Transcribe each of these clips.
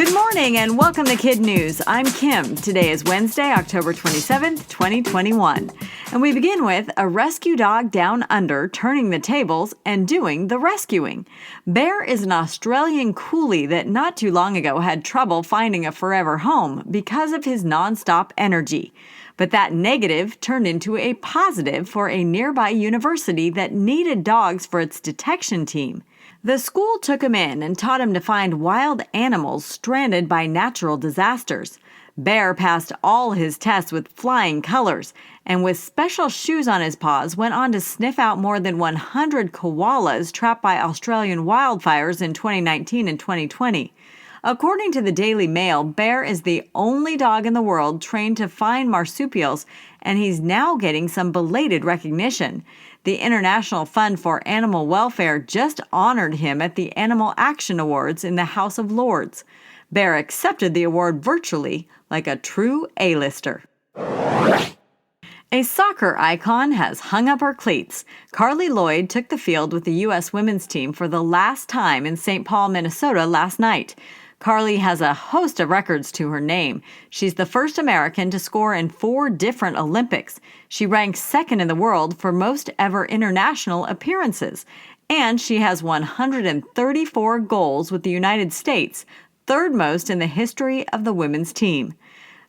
Good morning and welcome to Kid News. I'm Kim. Today is Wednesday, October 27th, 2021. And we begin with a rescue dog down under turning the tables and doing the rescuing. Bear is an Australian coolie that not too long ago had trouble finding a forever home because of his nonstop energy. But that negative turned into a positive for a nearby university that needed dogs for its detection team. The school took him in and taught him to find wild animals stranded by natural disasters. Bear passed all his tests with flying colors, and with special shoes on his paws went on to sniff out more than 100 koalas trapped by Australian wildfires in 2019 and 2020. According to the Daily Mail, Bear is the only dog in the world trained to find marsupials, and he's now getting some belated recognition. The International Fund for Animal Welfare just honored him at the Animal Action Awards in the House of Lords. Bear accepted the award virtually, like a true A-lister. A soccer icon has hung up her cleats. Carly Lloyd took the field with the U.S. women's team for the last time in St. Paul, Minnesota last night. Carly has a host of records to her name. She's the first American to score in 4 different Olympics. She ranks second in the world for most ever international appearances. And she has 134 goals with the United States, third most in the history of the women's team.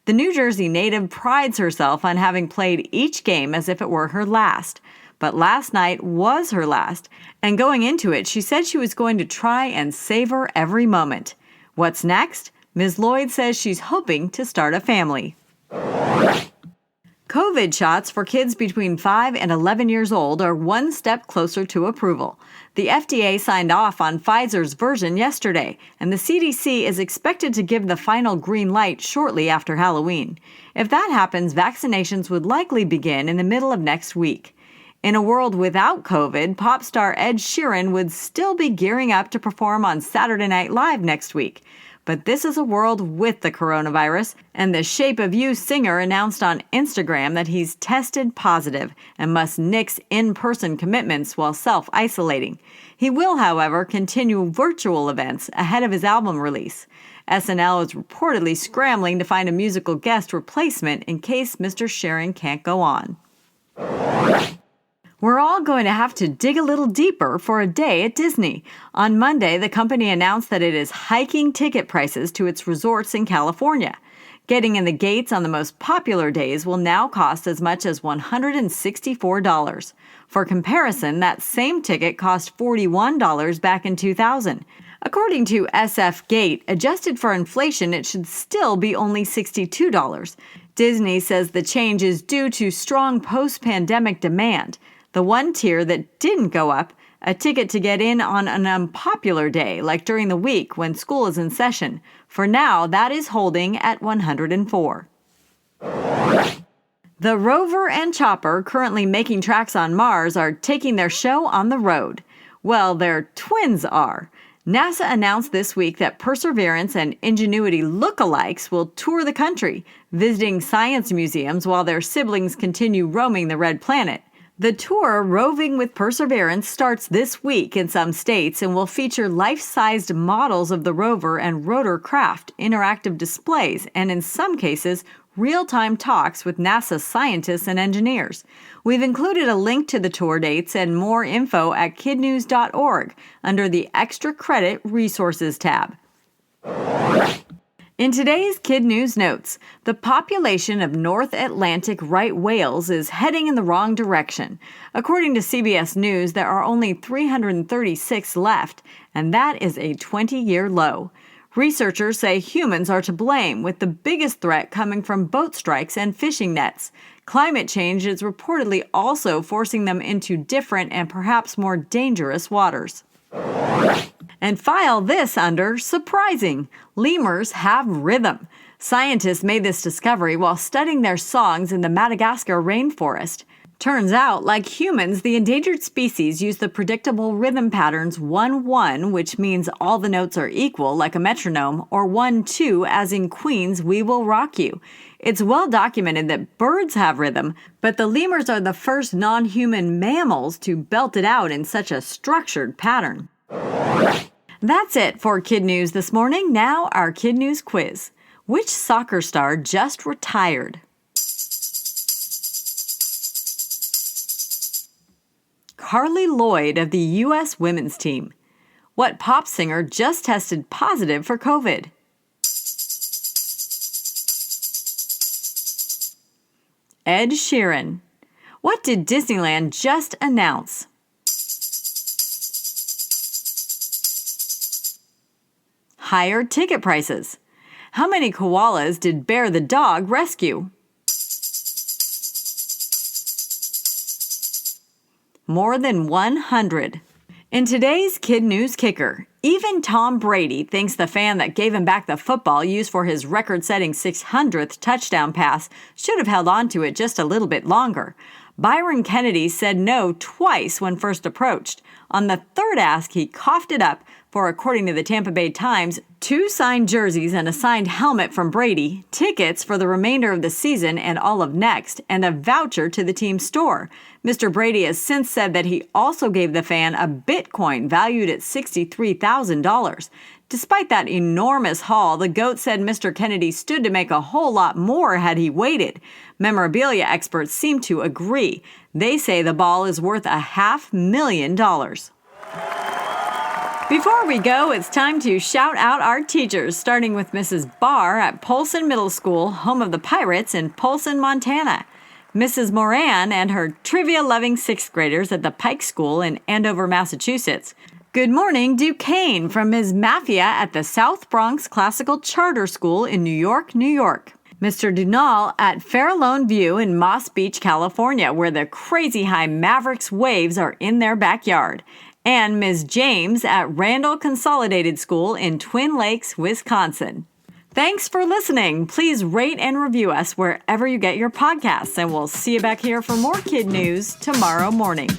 The New Jersey native prides herself on having played each game as if it were her last. But last night was her last, and going into it, she said she was going to try and savor every moment. What's next? Ms. Lloyd says she's hoping to start a family. COVID shots for kids between 5 and 11 years old are one step closer to approval. The FDA signed off on Pfizer's version yesterday, and the CDC is expected to give the final green light shortly after Halloween. If that happens, vaccinations would likely begin in the middle of next week. In a world without COVID, pop star Ed Sheeran would still be gearing up to perform on Saturday Night Live next week. But this is a world with the coronavirus, and the Shape of You singer announced on Instagram that he's tested positive and must nix in-person commitments while self-isolating. He will, however, continue virtual events ahead of his album release. SNL is reportedly scrambling to find a musical guest replacement in case Mr. Sheeran can't go on. We're all going to have to dig a little deeper for a day at Disney. On Monday, the company announced that it is hiking ticket prices to its resorts in California. Getting in the gates on the most popular days will now cost as much as $164. For comparison, that same ticket cost $41 back in 2000. According to SF Gate, adjusted for inflation, it should still be only $62. Disney says the change is due to strong post-pandemic demand. The one tier that didn't go up, a ticket to get in on an unpopular day, like during the week when school is in session. For now, that is holding at $104. The rover and chopper currently making tracks on Mars are taking their show on the road. Well, their twins are. NASA announced this week that Perseverance and Ingenuity lookalikes will tour the country, visiting science museums while their siblings continue roaming the red planet. The tour, Roving with Perseverance, starts this week in some states and will feature life-sized models of the rover and rotor craft, interactive displays, and in some cases, real-time talks with NASA scientists and engineers. We've included a link to the tour dates and more info at KidNuz.org under the Extra Credit Resources tab. In today's Kid News notes, the population of North Atlantic right whales is heading in the wrong direction. According to CBS News, there are only 336 left, and that is a 20-year low. Researchers say humans are to blame, with the biggest threat coming from boat strikes and fishing nets. Climate change is reportedly also forcing them into different and perhaps more dangerous waters. And file this under surprising. Lemurs have rhythm. Scientists made this discovery while studying their songs in the Madagascar rainforest. Turns out, like humans, the endangered species use the predictable rhythm patterns 1-1, which means all the notes are equal, like a metronome, or 1-2, as in Queen's We Will Rock You. It's well documented that birds have rhythm, but the lemurs are the first non-human mammals to belt it out in such a structured pattern. That's it for Kid News this morning. Now our Kid News quiz. Which soccer star just retired? Carly Lloyd of the U.S. women's team. What pop singer just tested positive for COVID? Ed Sheeran. What did Disneyland just announce? Higher ticket prices. How many koalas did Bear the dog rescue? More than 100. In today's Kid News Kicker, even Tom Brady thinks the fan that gave him back the football used for his record-setting 600th touchdown pass should have held on to it just a little bit longer. Byron Kennedy said no twice when first approached. On the third ask, he coughed it up for, according to the Tampa Bay Times, 2 signed jerseys and a signed helmet from Brady, tickets for the remainder of the season and all of next, and a voucher to the team's store. Mr. Brady has since said that he also gave the fan a Bitcoin valued at $63,000. Despite that enormous haul, the GOAT said Mr. Kennedy stood to make a whole lot more had he waited. Memorabilia experts seem to agree. They say the ball is worth $500,000. Before we go, it's time to shout out our teachers, starting with Mrs. Barr at Polson Middle School, home of the Pirates in Polson, Montana. Mrs. Moran and her trivia-loving 6th graders at the Pike School in Andover, Massachusetts. Good morning, Duquesne, from Ms. Mafia at the South Bronx Classical Charter School in New York, New York. Mr. Dunal at Farallone View in Moss Beach, California, where the crazy high Mavericks waves are in their backyard. And Ms. James at Randall Consolidated School in Twin Lakes, Wisconsin. Thanks for listening. Please rate and review us wherever you get your podcasts, and we'll see you back here for more Kid News tomorrow morning.